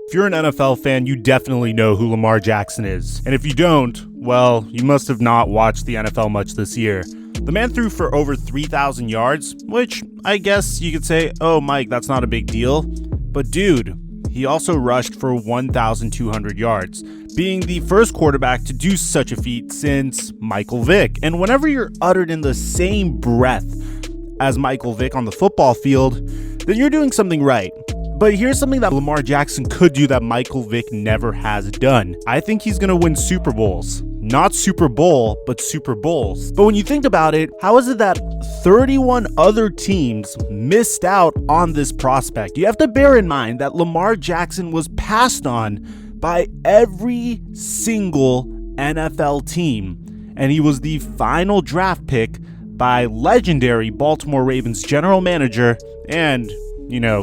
If you're an NFL fan, you definitely know who Lamar Jackson is. And if you don't, well, you must have not watched the NFL much this year. The man threw for over 3,000 yards, which I guess you could say, oh, Mike, that's not a big deal. But dude, he also rushed for 1,200 yards, being the first quarterback to do such a feat since Michael Vick. And whenever you're uttered in the same breath as Michael Vick on the football field, then you're doing something right. But here's something that Lamar Jackson could do that Michael Vick never has done. I think he's going to win Super Bowls. Not Super Bowl, but Super Bowls. But when you think about it, how is it that 31 other teams missed out on this prospect? You have to bear in mind that Lamar Jackson was passed on by every single NFL team, and he was the final draft pick by legendary Baltimore Ravens general manager and,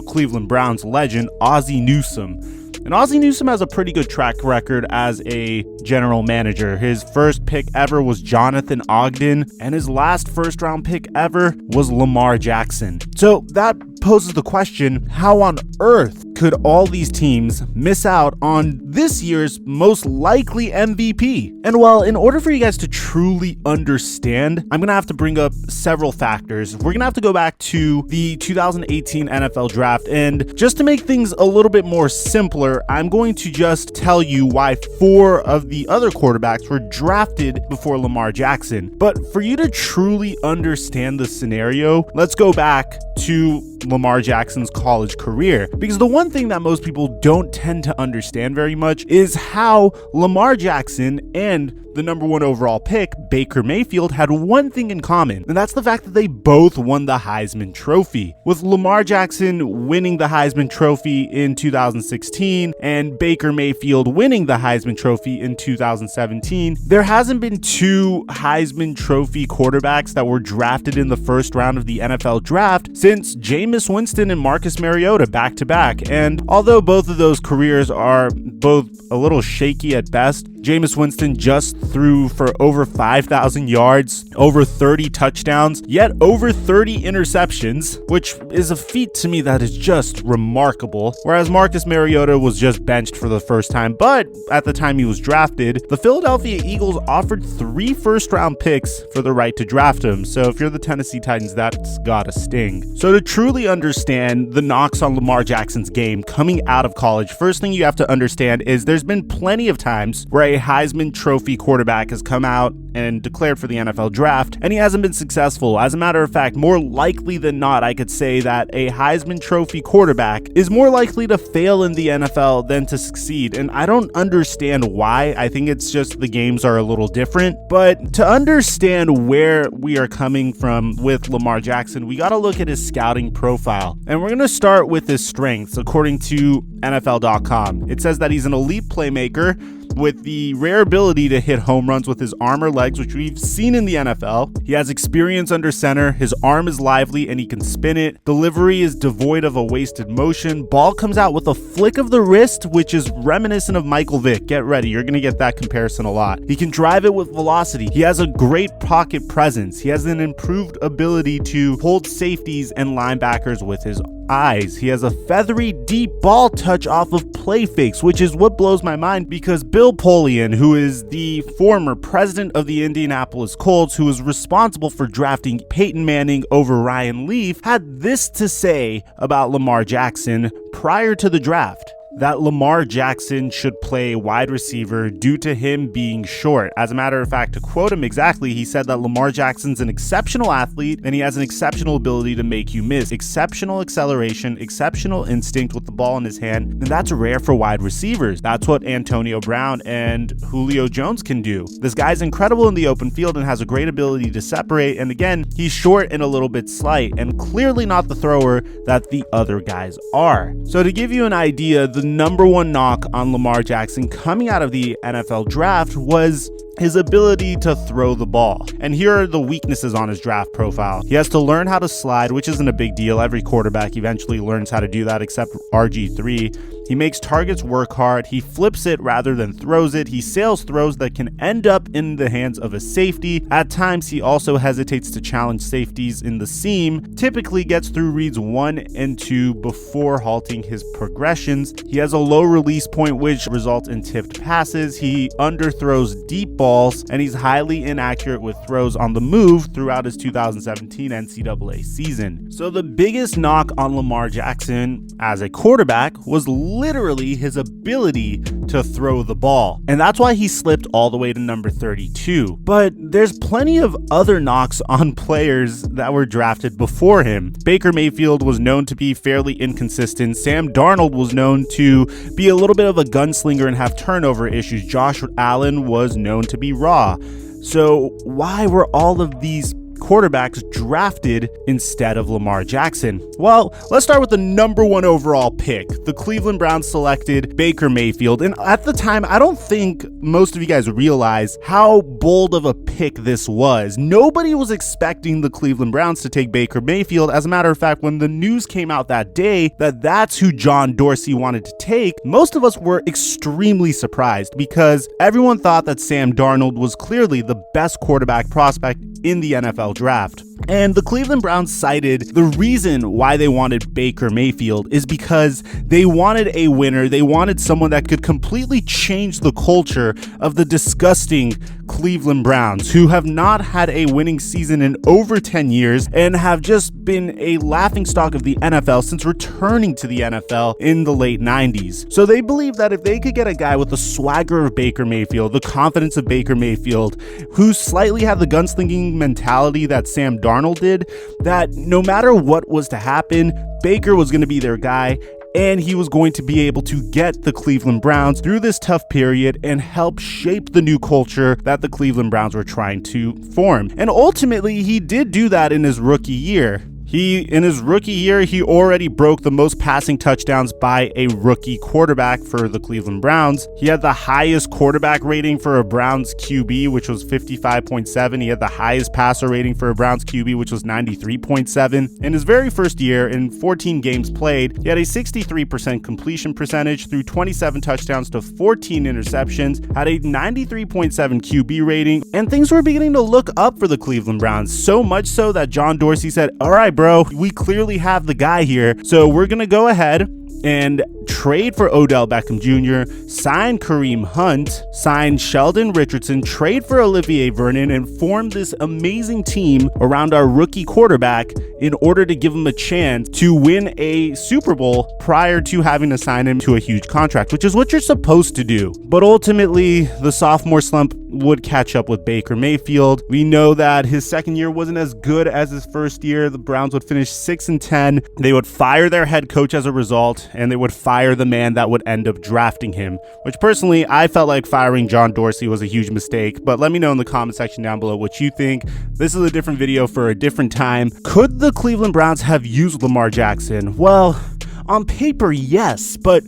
Cleveland Browns legend Ozzie Newsome. And Ozzie Newsome has a pretty good track record as a general manager. His first pick ever was Jonathan Ogden, and his last first-round pick ever was Lamar Jackson. So that poses the question, how on earth could all these teams miss out on this year's most likely MVP? And well, in order for you guys to truly understand, I'm going to have to bring up several factors. We're going to have to go back to the 2018 NFL draft, and just to make things a little bit more simpler, I'm going to just tell you why 4 of the other quarterbacks were drafted before Lamar Jackson. But for you to truly understand the scenario, let's go back to Lamar Jackson's college career, because the one thing that most people don't tend to understand very much is how Lamar Jackson and the number 1 overall pick, Baker Mayfield, had one thing in common, and that's the fact that they both won the Heisman Trophy. With Lamar Jackson winning the Heisman Trophy in 2016 and Baker Mayfield winning the Heisman Trophy in 2017, there hasn't been 2 Heisman Trophy quarterbacks that were drafted in the first round of the NFL draft since Jameis, Winston, and Marcus Mariota back to back. And although both of those careers are both a little shaky at best, Jameis Winston just threw for over 5,000 yards, over 30 touchdowns, yet over 30 interceptions, which is a feat to me that is just remarkable. Whereas Marcus Mariota was just benched for the first time, but at the time he was drafted, the Philadelphia Eagles offered 3 first-round picks for the right to draft him. So if you're the Tennessee Titans, that's gotta sting. So to truly understand the knocks on Lamar Jackson's game coming out of college, first thing you have to understand is there's been plenty of times where a Heisman Trophy quarterback has come out and declared for the NFL draft, and he hasn't been successful. As a matter of fact, more likely than not, I could say that a Heisman Trophy quarterback is more likely to fail in the NFL than to succeed, and I don't understand why. I think it's just the games are a little different, but to understand where we are coming from with Lamar Jackson, we got to look at his scouting profile, and we're going to start with his strengths. According to NFL.com, it says that he's an elite playmaker with the rare ability to hit home runs with his arm or legs, which we've seen in the NFL. He has experience under center, his arm is lively and he can spin it. Delivery is devoid of a wasted motion. Ball comes out with a flick of the wrist, which is reminiscent of Michael Vick. Get ready, you're going to get that comparison a lot. He can drive it with velocity. He has a great pocket presence. He has an improved ability to hold safeties and linebackers with his eyes. He has a feathery, deep ball touch off of play fakes, which is what blows my mind, because Bill Polian, who is the former president of the Indianapolis Colts, who was responsible for drafting Peyton Manning over Ryan Leaf, had this to say about Lamar Jackson prior to the draft: that Lamar Jackson should play wide receiver due to him being short. As a matter of fact, to quote him exactly, he said that Lamar Jackson's an exceptional athlete and he has an exceptional ability to make you miss. Exceptional acceleration, exceptional instinct with the ball in his hand, and that's rare for wide receivers. That's what Antonio Brown and Julio Jones can do. This guy's incredible in the open field and has a great ability to separate, and again, he's short and a little bit slight, and clearly not the thrower that the other guys are. So to give you an idea, the number 1 knock on Lamar Jackson coming out of the NFL draft was his ability to throw the ball. And here are the weaknesses on his draft profile. He has to learn how to slide, which isn't a big deal. Every quarterback eventually learns how to do that except RG3. He makes targets work hard. He flips it rather than throws it. He sails throws that can end up in the hands of a safety. At times, he also hesitates to challenge safeties in the seam, typically gets through reads 1 and 2 before halting his progressions. He has a low release point, which results in tipped passes. He underthrows deep balls, and he's highly inaccurate with throws on the move throughout his 2017 NCAA season. So the biggest knock on Lamar Jackson as a quarterback was literally his ability to throw the ball, and that's why he slipped all the way to number 32. But there's plenty of other knocks on players that were drafted before him. Baker Mayfield was known to be fairly inconsistent. Sam Darnold was known to be a little bit of a gunslinger and have turnover issues. Josh Allen was known to be raw. So why were all of these quarterbacks drafted instead of Lamar Jackson? Well, let's start with the number 1 overall pick. The Cleveland Browns selected Baker Mayfield, and at the time, I don't think most of you guys realize how bold of a pick this was. Nobody was expecting the Cleveland Browns to take Baker Mayfield. As a matter of fact, when the news came out that day that that's who John Dorsey wanted to take, most of us were extremely surprised because everyone thought that Sam Darnold was clearly the best quarterback prospect in the NFL draft. And the Cleveland Browns cited the reason why they wanted Baker Mayfield is because they wanted a winner. They wanted someone that could completely change the culture of the disgusting Cleveland Browns, who have not had a winning season in over 10 years and have just been a laughingstock of the NFL since returning to the NFL in the late 90s. So they believe that if they could get a guy with the swagger of Baker Mayfield, the confidence of Baker Mayfield, who slightly had the gunslinging mentality that Sam Darnold did, that no matter what was to happen, Baker was going to be their guy, and he was going to be able to get the Cleveland Browns through this tough period and help shape the new culture that the Cleveland Browns were trying to form. And ultimately, he did do that in his rookie year. In his rookie year, he already broke the most passing touchdowns by a rookie quarterback for the Cleveland Browns. He had the highest quarterback rating for a Browns QB, which was 55.7. He had the highest passer rating for a Browns QB, which was 93.7. In his very first year, in 14 games played, he had a 63% completion percentage, threw 27 touchdowns to 14 interceptions, had a 93.7 QB rating, and things were beginning to look up for the Cleveland Browns, so much so that John Dorsey said, "All right, bro, we clearly have the guy here, so we're gonna go ahead and trade for Odell Beckham Jr., sign Kareem Hunt, sign Sheldon Richardson, trade for Olivier Vernon, and form this amazing team around our rookie quarterback in order to give him a chance to win a Super Bowl prior to having to sign him to a huge contract, which is what you're supposed to do." But ultimately, the sophomore slump would catch up with Baker Mayfield. We know that his second year wasn't as good as his first year. The Browns would finish 6-10. They would fire their head coach as a result, and they would fire the man that would end up drafting him, which personally, I felt like firing John Dorsey was a huge mistake. But let me know in the comment section down below what you think. This is a different video for a different time. Could the Cleveland Browns have used Lamar Jackson? Well, on paper, yes, but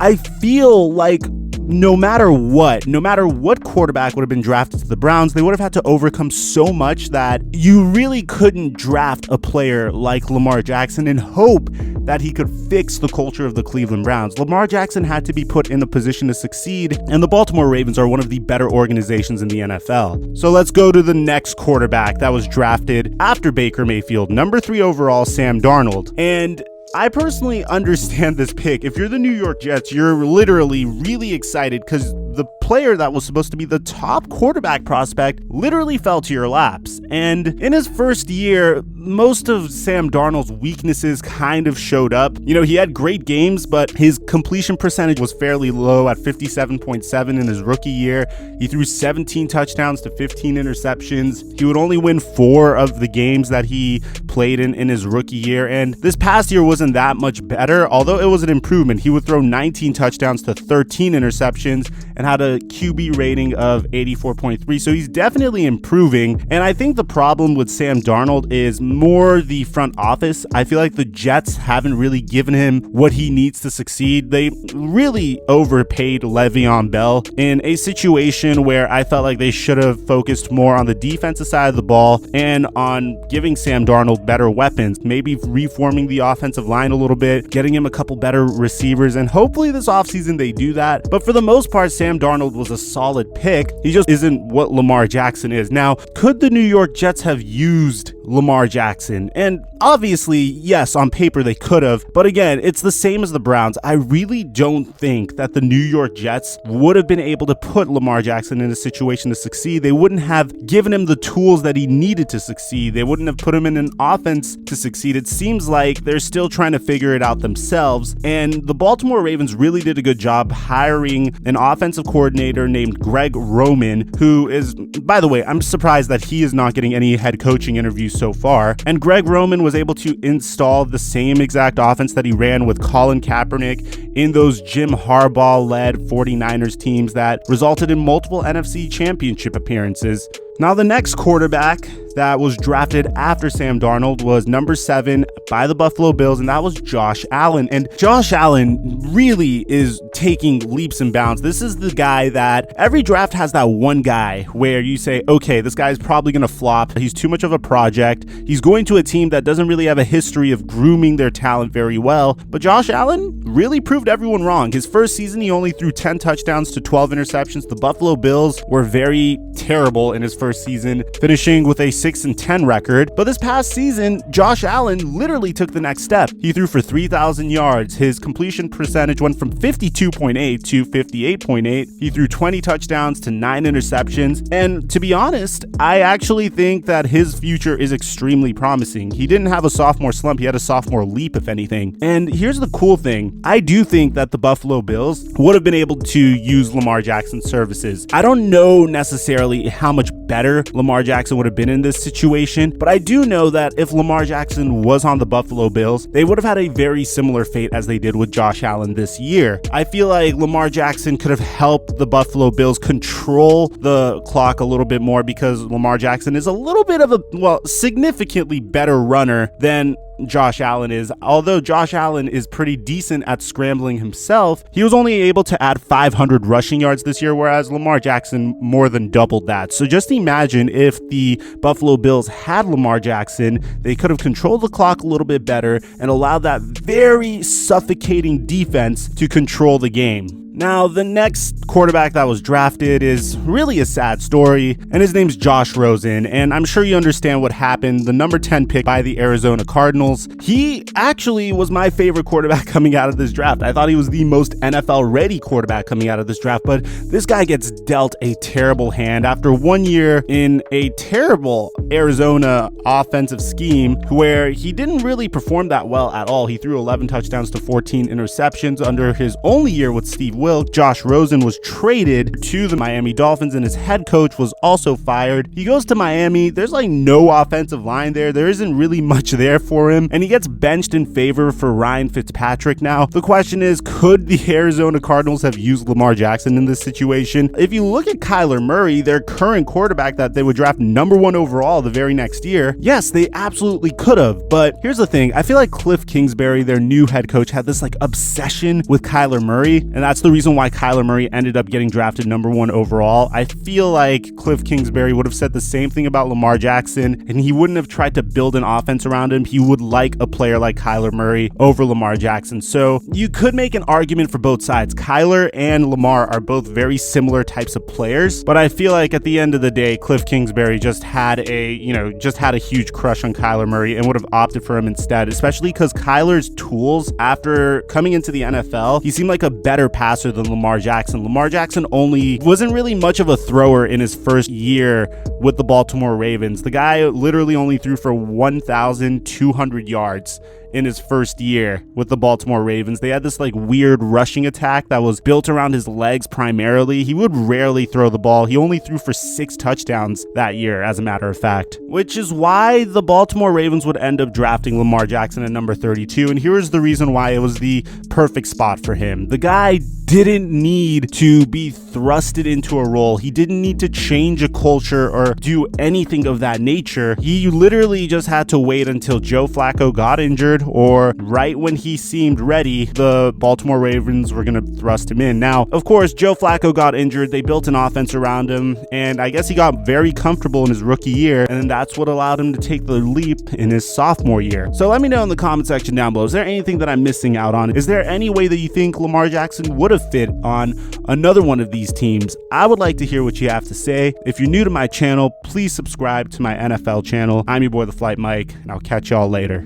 I feel like no matter what quarterback would have been drafted to the Browns, they would have had to overcome so much that you really couldn't draft a player like Lamar Jackson and hope that he could fix the culture of the Cleveland Browns. Lamar Jackson had to be put in a position to succeed, and the Baltimore Ravens are one of the better organizations in the NFL. So let's go to the next quarterback that was drafted after Baker Mayfield, number 3 overall, Sam Darnold. And I personally understand this pick. If you're the New York Jets, you're literally really excited because the player that was supposed to be the top quarterback prospect literally fell to your laps. And in his first year, most of Sam Darnold's weaknesses kind of showed up. You know, he had great games, but his completion percentage was fairly low at 57.7 in his rookie year. He threw 17 touchdowns to 15 interceptions. He would only win 4 of the games that he played in his rookie year. And this past year wasn't that much better, although it was an improvement. He would throw 19 touchdowns to 13 interceptions and had a QB rating of 84.3. So he's definitely improving. And I think the problem with Sam Darnold is more the front office. I feel like the Jets haven't really given him what he needs to succeed. They really overpaid Le'Veon Bell in a situation where I felt like they should have focused more on the defensive side of the ball and on giving Sam Darnold of better weapons, maybe reforming the offensive line a little bit, getting him a couple better receivers, and hopefully this offseason they do that. But for the most part, Sam Darnold was a solid pick. He just isn't what Lamar Jackson is. Now, could the New York Jets have used Lamar Jackson? And obviously, yes, on paper they could have, but again, it's the same as the Browns. I really don't think that the New York Jets would have been able to put Lamar Jackson in a situation to succeed. They wouldn't have given him the tools that he needed to succeed. They wouldn't have put him in an offense to succeed. It seems like they're still trying to figure it out themselves, and the Baltimore Ravens really did a good job hiring an offensive coordinator named Greg Roman, who is, by the way, I'm surprised that he is not getting any head coaching interviews so far. And Greg Roman was able to install the same exact offense that he ran with Colin Kaepernick in those Jim Harbaugh-led 49ers teams that resulted in multiple NFC championship appearances. Now, the next quarterback that was drafted after Sam Darnold was number 7 by the Buffalo Bills, and that was Josh Allen. And Josh Allen really is taking leaps and bounds. This is the guy that every draft has that one guy where you say, okay, this guy's probably going to flop. He's too much of a project. He's going to a team that doesn't really have a history of grooming their talent very well. But Josh Allen really proved everyone wrong. His first season, he only threw 10 touchdowns to 12 interceptions. The Buffalo Bills were very terrible in his first season, finishing with a 6-10 record. But this past season, Josh Allen literally took the next step. He threw for 3,000 yards. His completion percentage went from 52.8 to 58.8. He threw 20 touchdowns to 9 interceptions. And to be honest, I actually think that his future is extremely promising. He didn't have a sophomore slump. He had a sophomore leap, if anything. And here's the cool thing. I do think that the Buffalo Bills would have been able to use Lamar Jackson's services. I don't know necessarily how much better Lamar Jackson would have been in this situation, but I do know that if Lamar Jackson was on the Buffalo Bills, they would have had a very similar fate as they did with Josh Allen this year. I feel like Lamar Jackson could have helped the Buffalo Bills control the clock a little bit more because Lamar Jackson is a little bit of a, significantly better runner than Josh Allen is. Although Josh Allen is pretty decent at scrambling himself, he was only able to add 500 rushing yards this year, whereas Lamar Jackson more than doubled that. So just imagine if the Buffalo Bills had Lamar Jackson, they could have controlled the clock a little bit better and allowed that very suffocating defense to control the game. Now, the next quarterback that was drafted is really a sad story, and his name's Josh Rosen, and I'm sure you understand what happened. The number 10 pick by the Arizona Cardinals. He actually was my favorite quarterback coming out of this draft. I thought he was the most NFL-ready quarterback coming out of this draft, but this guy gets dealt a terrible hand after 1 year in a terrible Arizona offensive scheme where he didn't really perform that well at all. He threw 11 touchdowns to 14 interceptions under his only year with Steve Wilks. Josh Rosen was traded to the Miami Dolphins and his head coach was also fired. He goes to Miami. There's like no offensive line there. There isn't really much there for him, and he gets benched in favor for Ryan Fitzpatrick. Now, the question is, could the Arizona Cardinals have used Lamar Jackson in this situation? If you look at Kyler Murray, their current quarterback that they would draft number 1 overall the very next year, yes, they absolutely could have. But here's the thing. I feel like Cliff Kingsbury, their new head coach, had this like obsession with Kyler Murray, and that's the reason why Kyler Murray ended up getting drafted number 1 overall. I feel like Cliff Kingsbury would have said the same thing about Lamar Jackson, and he wouldn't have tried to build an offense around him. He would like a player like Kyler Murray over Lamar Jackson. So you could make an argument for both sides. Kyler and Lamar are both very similar types of players, but I feel like at the end of the day, Cliff Kingsbury just had a huge crush on Kyler Murray and would have opted for him instead, especially because Kyler's tools after coming into the NFL, he seemed like a better passer than Lamar Jackson. Lamar Jackson wasn't really much of a thrower in his first year with the Baltimore Ravens. The guy literally only threw for 1,200 yards in his first year with the Baltimore Ravens. They had this like weird rushing attack that was built around his legs primarily. He would rarely throw the ball. He only threw for 6 touchdowns that year, as a matter of fact, which is why the Baltimore Ravens would end up drafting Lamar Jackson at number 32. And here is the reason why it was the perfect spot for him. The guy didn't need to be thrusted into a role. He didn't need to change a culture or do anything of that nature. He literally just had to wait until Joe Flacco got injured, or right when he seemed ready, the Baltimore Ravens were going to thrust him in. Now, of course, Joe Flacco got injured. They built an offense around him, and I guess he got very comfortable in his rookie year, and that's what allowed him to take the leap in his sophomore year. So let me know in the comment section down below, is there anything that I'm missing out on? Is there any way that you think Lamar Jackson would have fit on another one of these teams? I would like to hear what you have to say. If you're new to my channel, please subscribe to my NFL channel. I'm your boy, The Flight Mike, and I'll catch y'all later.